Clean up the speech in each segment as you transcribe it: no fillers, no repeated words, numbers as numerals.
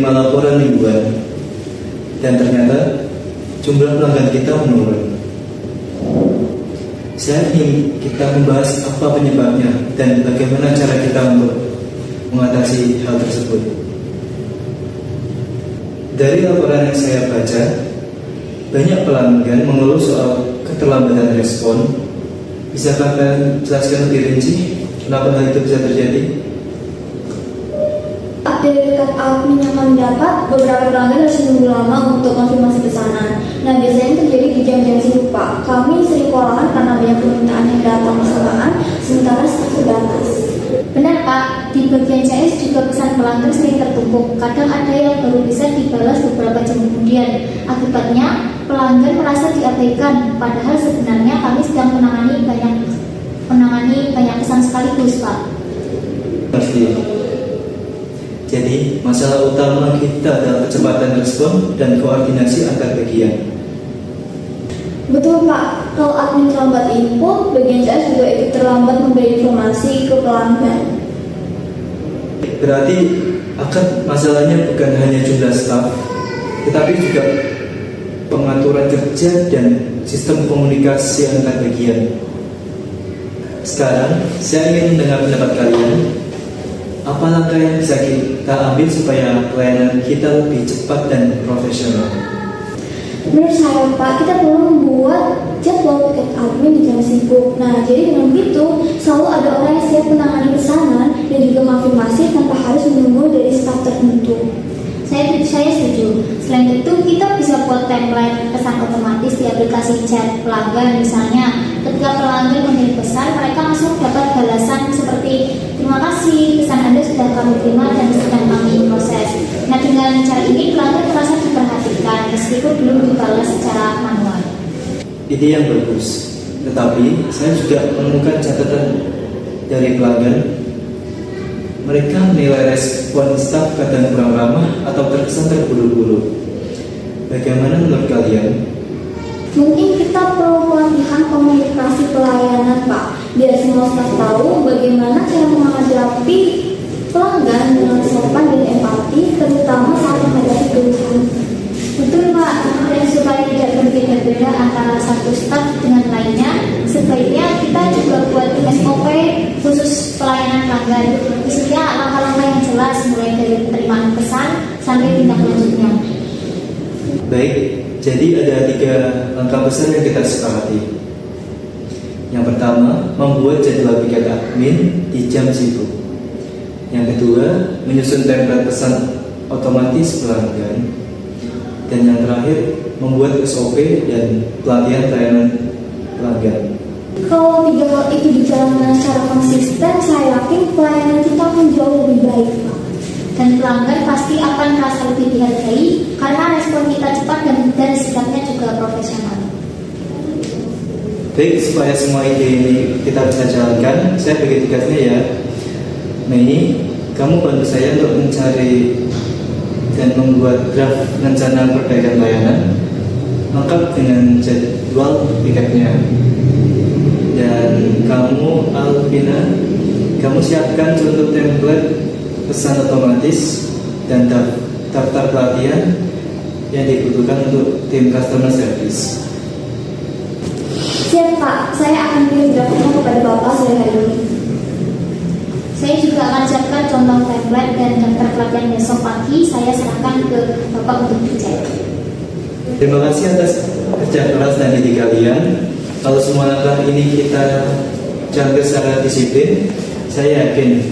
menerima laporan mingguan, dan ternyata jumlah pelanggan kita menurun. Saya ingin kita membahas apa penyebabnya dan bagaimana cara kita untuk mengatasi hal tersebut. Dari laporan yang saya baca, banyak pelanggan mengeluh soal keterlambatan respon. Bisakah kalian jelaskan lebih rinci kenapa hal itu bisa terjadi? Dari dekat admin yang kami dapat, beberapa pelanggan harus menunggu lama untuk konfirmasi pesanan. Nah, biasanya terjadi di jam-jam sibuk, Pak. Kami sering kewalahan karena banyak permintaan yang datang bersamaan, sementara stok terbatas. Benar, Pak. Di bagian CS juga pesan pelanggan sering tertumpuk. Kadang ada yang baru bisa dibalas beberapa jam kemudian. Akibatnya, pelanggan merasa diabaikan, padahal sebenarnya kami sedang menangani banyak pesan sekaligus, Pak. Pasti. Jadi, masalah utama kita adalah kecepatan respon dan koordinasi antar bagian. Betul, Pak. Kalau admin terlambat input, bagian CS juga ikut terlambat memberi informasi ke pelanggan. Berarti masalahnya bukan hanya jumlah staf, tetapi juga pengaturan kerja dan sistem komunikasi antar bagian. Sekarang, saya ingin mendengar pendapat kalian. Apa langkah yang bisa kita ambil supaya pelayanan kita lebih cepat dan profesional? Menurut saya, Pak, kita perlu membuat jadwal tiket admin di jam sibuk. Nah, jadi dengan begitu, selalu ada orang yang siap menangani pesanan dan juga konfirmasi tanpa harus menunggu dari staf tertentu. Saya setuju. Selain itu, kita bisa buat template pesan otomatis di aplikasi chat pelanggan. Misalnya, ketika pelanggan mengirim pesan, mereka langsung dapat balasan seperti terima kasih, pesan Anda sudah kami terima dan sedang kami proses. Nah, dengan cara ini pelanggan merasa diperhatikan meskipun belum dibalas secara manual. Ide yang bagus, tetapi saya juga menemukan catatan dari pelanggan. Mereka menilai respon staf kadang kurang ramah atau terkesan terburu-buru. Bagaimana menurut kalian? Mungkin kita perlu pelatihan komunikasi pelayanan, Pak, biar semua staf tahu bagaimana cara menghadapi pelanggan dengan sopan dan empati, terutama saat menghadapi keluhan. Betul, Pak. Dan supaya tidak berbeda-beda antara satu staf dengan lainnya, sebaiknya kita juga buat SOP khusus pelayanan pelanggan. Isinya langkah-langkah yang jelas, mulai dari penerimaan pesan sampai tindak lanjutnya. Baik, jadi ada 3 langkah besar yang kita sepakati. Yang pertama, membuat jadwal piket admin di jam sibuk. Yang kedua, menyusun template pesan otomatis pelanggan. Dan yang terakhir, membuat SOP dan pelatihan pelayanan pelanggan. Kalau 3 hal itu dijalankan secara konsisten, saya yakin pelayanan kita akan jauh lebih baik, Pak. Dan pelanggan pasti akan merasa lebih dihargai karena respon kita cepat dan sikapnya juga profesional. Baik, supaya semua ide ini kita bisa jalankan, saya bagi tugasnya ya. Mei, kamu bantu saya untuk mencari dan membuat draft rencana perbaikan layanan lengkap dengan jadwal piketnya. Dan kamu, Alvina, kamu siapkan contoh template pesan otomatis dan daftar pelatihan yang dibutuhkan untuk tim customer service. Siap, Pak. Saya akan kirim draftnya kepada Bapak sore hari ini. Saya juga akan siapkan contoh template dan daftar pelatihan besok pagi. Saya serahkan ke Bapak untuk dicek. Terima kasih atas kerja keras dan ide kalian. Kalau semua langkah ini kita jalankan secara disiplin, saya yakin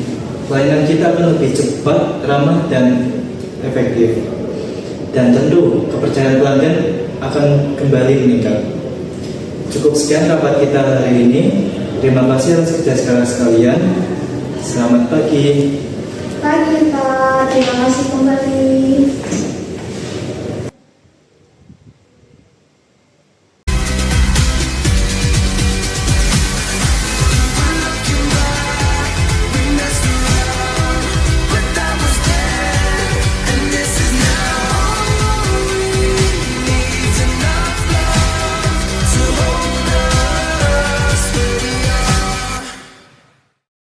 pelayanan kita akan lebih cepat, ramah, dan efektif. Dan tentu kepercayaan pelanggan akan kembali meningkat. Cukup sekian rapat kita hari ini. Terima kasih atas kerja keras kalian. Selamat pagi. Pagi, Pak. Terima kasih kembali.